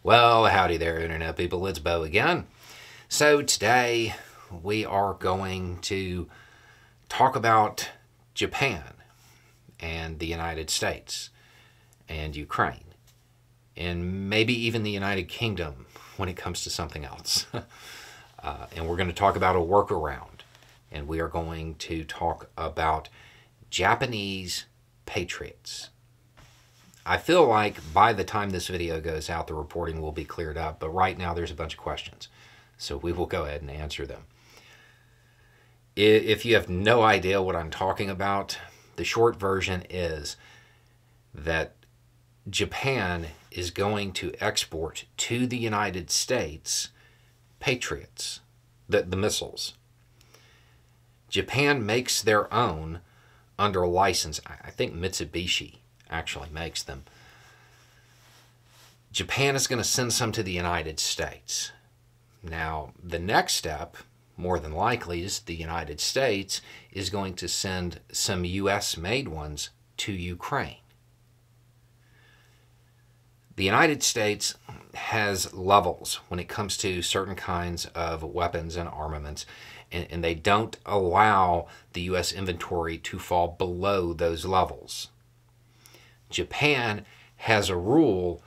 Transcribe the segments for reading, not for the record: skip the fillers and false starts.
Well, howdy there, Internet people. It's Bo again. So today we are going to talk about Japan and the United States and Ukraine and maybe even the United Kingdom when it comes to something else. And we're going to talk about a workaround, and we are going to talk about Japanese patriots. I feel like by the time this video goes out, the reporting will be cleared up, but right now there's a bunch of questions, so we will go ahead and answer them. If you have no idea what I'm talking about, the short version is that Japan is going to export to the United States Patriots, the missiles. Japan makes their own under license. I think Mitsubishi actually makes them. Japan is going to send some to the United States. Now, the next step, more than likely, is the United States is going to send some U.S.-made ones to Ukraine. The United States has levels when it comes to certain kinds of weapons and armaments, and they don't allow the U.S. inventory to fall below those levels. Japan has a rule.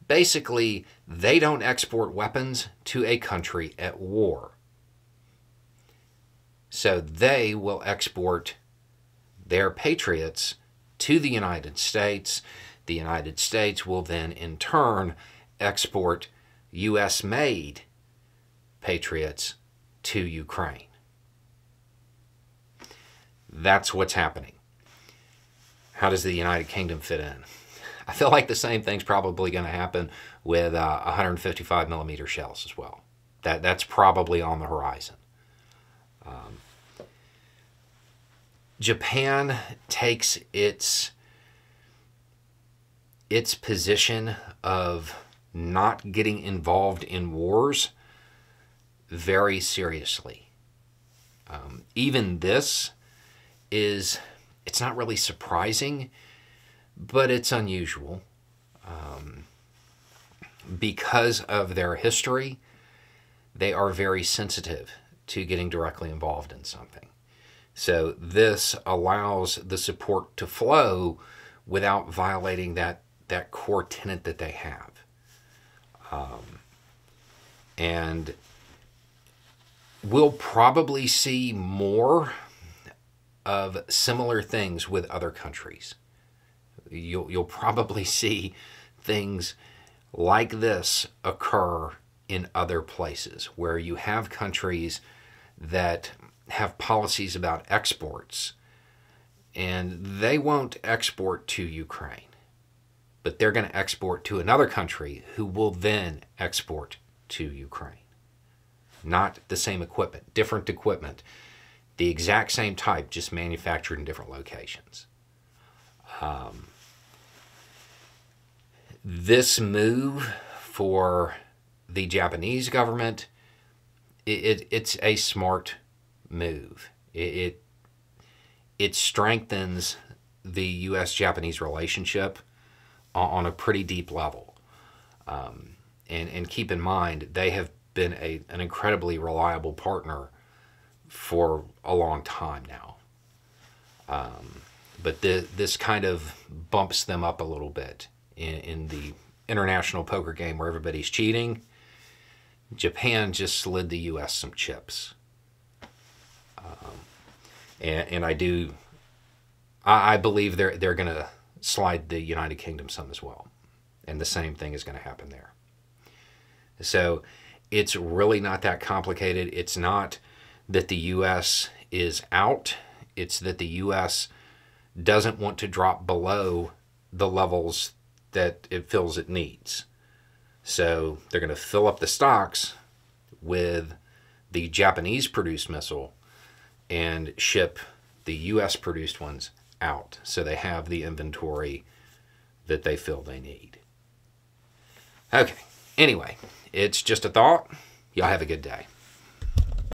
Basically, they don't export weapons to a country at war. So they will export their patriots to the United States. The United States will then, in turn, export U.S.-made patriots to Ukraine. That's what's happening. How does the United Kingdom fit in? I feel like the same thing's probably going to happen with 155 millimeter shells as well. That's probably on the horizon. Japan takes its position of not getting involved in wars very seriously. Even this it's not really surprising, but it's unusual. Because of their history, they are very sensitive to getting directly involved in something. So this allows the support to flow without violating that core tenet that they have. And we'll probably see more of similar things with other countries. You'll probably see things like this occur in other places where you have countries that have policies about exports, and they won't export to Ukraine, but they're going to export to another country who will then export to Ukraine. Not the same equipment, different equipment, the exact same type, just manufactured in different locations. This move for the Japanese government, it's a smart move. It strengthens the U.S.-Japanese relationship on a pretty deep level. And keep in mind, they have been an incredibly reliable partner for a long time now. But this kind of bumps them up a little bit in the international poker game where everybody's cheating. Japan just slid the U.S. some chips. And I believe they're going to slide the United Kingdom some as well. And the same thing is going to happen there. So it's really not that complicated. It's not that the U.S. is out. It's that the U.S. doesn't want to drop below the levels that it feels it needs. So they're going to fill up the stocks with the Japanese-produced missile and ship the U.S.-produced ones out, so they have the inventory that they feel they need. Okay, anyway, it's just a thought. Y'all have a good day.